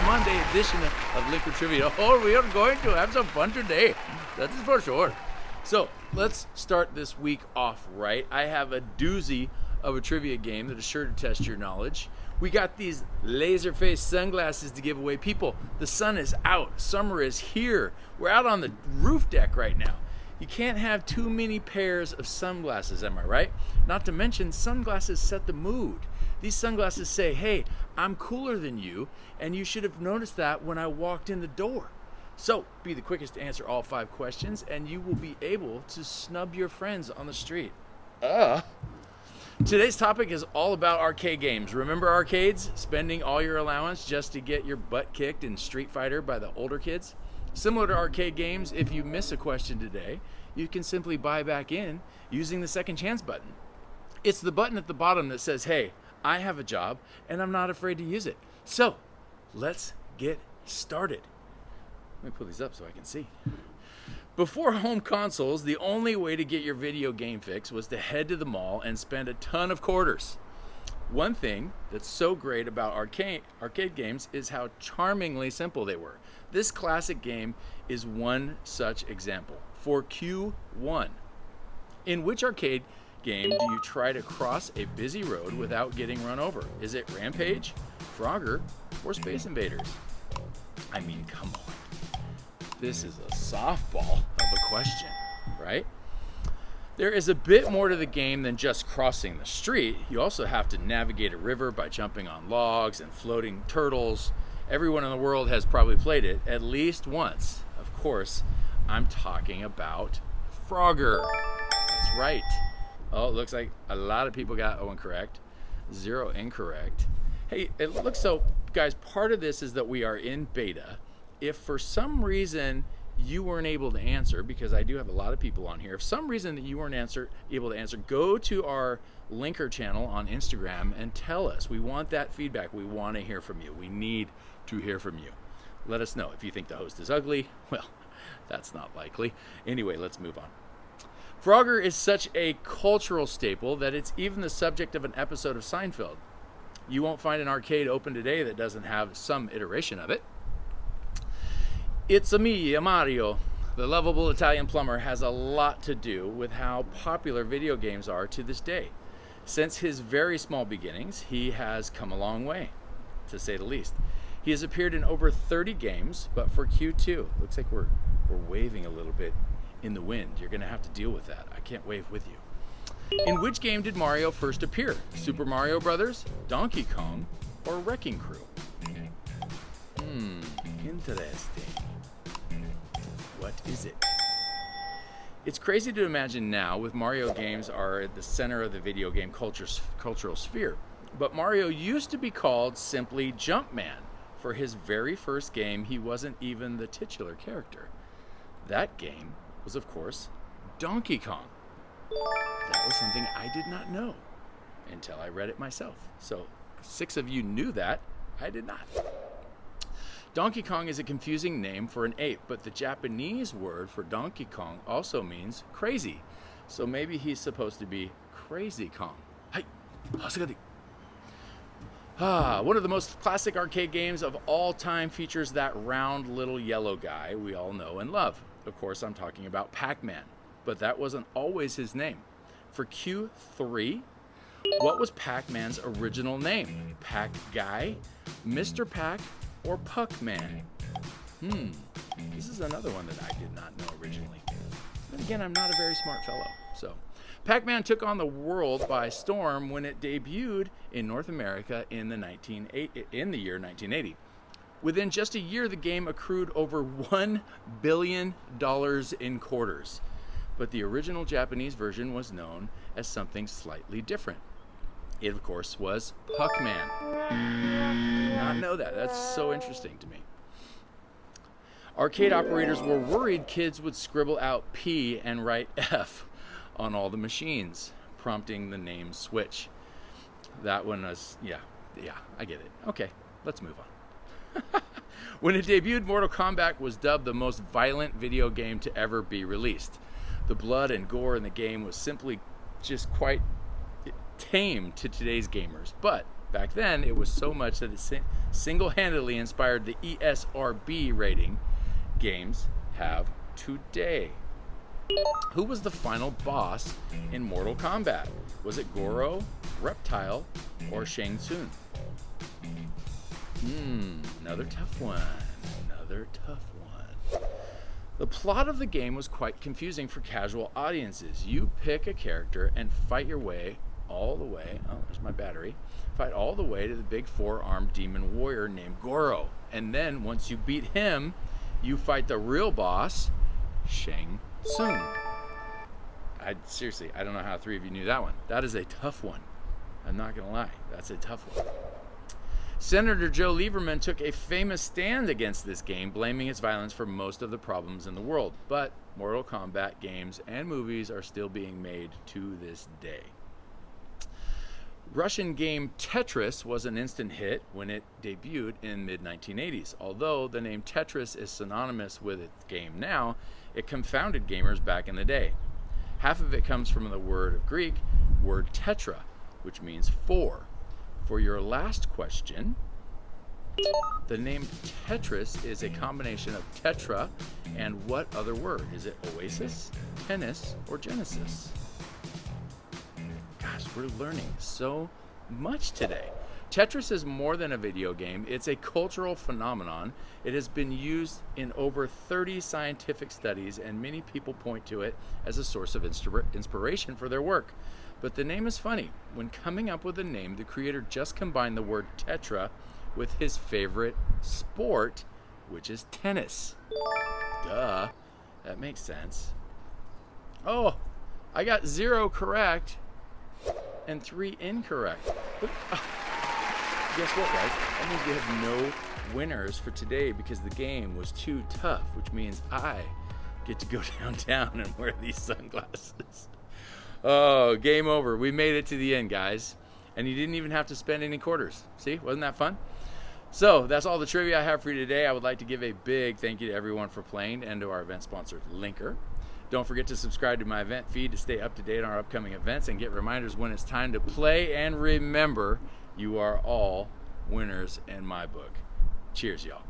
Monday edition of Liquor Trivia. Oh, we are going to have some fun today. That is for sure. So, let's start this week off right. I have a doozy of a trivia game that is sure to test your knowledge. We got these laser-faced sunglasses to give away. People, the sun is out. Summer is here. We're out on the roof deck right now. You can't have too many pairs of sunglasses, am I right? Not to mention, sunglasses set the mood. These sunglasses say, hey, I'm cooler than you, and you should have noticed that when I walked in the door. So, be the quickest to answer all 5 questions, and you will be able to snub your friends on the street. Today's topic is all about arcade games. Remember arcades? Spending all your allowance just to get your butt kicked in Street Fighter by the older kids? Similar to arcade games, if you miss a question today, you can simply buy back in using the second chance button. It's the button at the bottom that says, hey, I have a job and I'm not afraid to use it. So, let's get started. Let me pull these up so I can see. Before home consoles, the only way to get your video game fix was to head to the mall and spend a ton of quarters. One thing that's so great about arcade games is how charmingly simple they were. This classic game is one such example. For Q1, in which arcade game do you try to cross a busy road without getting run over? Is it Rampage, Frogger, or Space Invaders? I mean, come on. This is a softball of a question, right? There is a bit more to the game than just crossing the street. You also have to navigate a river by jumping on logs and floating turtles. Everyone in the world has probably played it at least once. Of course, I'm talking about Frogger. That's right. Oh, it looks like a lot of people got incorrect. 0 incorrect. Hey, it looks so, guys, part of this is that we are in beta. If for some reason you weren't able to answer, because I do have a lot of people on here, if some reason that you weren't able to answer, go to our linker channel on Instagram and tell us. We want that feedback. We want to hear from you. We need to hear from you. Let us know. If you think the host is ugly, well, that's not likely. Anyway, let's move on. Frogger is such a cultural staple that it's even the subject of an episode of Seinfeld. You won't find an arcade open today that doesn't have some iteration of it. It's me, Mario. The lovable Italian plumber has a lot to do with how popular video games are to this day. Since his very small beginnings, he has come a long way, to say the least. He has appeared in over 30 games, but for Q2, looks like we're waving a little bit in the wind. You're going to have to deal with that. I can't wave with you. In which game did Mario first appear? Super Mario Brothers, Donkey Kong, or Wrecking Crew? Interesting. What is it? It's crazy to imagine now, with Mario games are at the center of the video game cultural sphere. But Mario used to be called simply Jumpman. For his very first game, he wasn't even the titular character. That game was, of course, Donkey Kong. That was something I did not know until I read it myself. So 6 of you knew that. I did not. Donkey Kong is a confusing name for an ape, but the Japanese word for Donkey Kong also means crazy. So maybe he's supposed to be Crazy Kong. Hey, one of the most classic arcade games of all time features that round little yellow guy we all know and love. Of course, I'm talking about Pac-Man, but that wasn't always his name. For Q3, what was Pac-Man's original name? Pac Guy, Mr. Pac, or Puck-Man? This is another one that I did not know originally. But again, I'm not a very smart fellow. So, Pac-Man took on the world by storm when it debuted in North America in the year 1980. Within just a year, the game accrued over $1 billion in quarters. But the original Japanese version was known as something slightly different. It, of course, was Puck-Man. I did not know that. That's so interesting to me. Arcade operators were worried kids would scribble out P and write F on all the machines, prompting the name Switch. That one was, yeah, I get it. Okay, let's move on. When it debuted, Mortal Kombat was dubbed the most violent video game to ever be released. The blood and gore in the game was simply just quite tame to today's gamers, but Back then, it was so much that it single-handedly inspired the ESRB rating games have today. Who was the final boss in Mortal Kombat? Was it Goro, Reptile, or Shang Tsung? Another tough one. The plot of the game was quite confusing for casual audiences. You pick a character and fight your way all the way. Oh, there's my battery. Fight all the way to the big 4-armed demon warrior named Goro. And then once you beat him, you fight the real boss, Shang Tsung. Seriously, I don't know how 3 of you knew that one. That is a tough one. I'm not going to lie. That's a tough one. Senator Joe Lieberman took a famous stand against this game, blaming its violence for most of the problems in the world. But Mortal Kombat games and movies are still being made to this day. Russian game Tetris was an instant hit when it debuted in mid-1980s. Although the name Tetris is synonymous with its game now, it confounded gamers back in the day. Half of it comes from the word tetra, which means four. For your last question, the name Tetris is a combination of tetra and what other word? Is it oasis, tennis, or genesis? Gosh, we're learning so much today. Tetris is more than a video game. It's a cultural phenomenon. It has been used in over 30 scientific studies, and many people point to it as a source of inspiration for their work. But the name is funny. When coming up with a name, the creator just combined the word tetra with his favorite sport, which is tennis. Duh. That makes sense. Oh, I got 0 correct and 3 incorrect. But, guess what, guys? That means we have no winners for today because the game was too tough, which means I get to go downtown and wear these sunglasses. Oh, game over. We made it to the end, guys. And you didn't even have to spend any quarters. See? Wasn't that fun? So that's all the trivia I have for you today. I would like to give a big thank you to everyone for playing and to our event sponsor, Linker. Don't forget to subscribe to my event feed to stay up to date on our upcoming events and get reminders when it's time to play. And remember, you are all winners in my book. Cheers, y'all.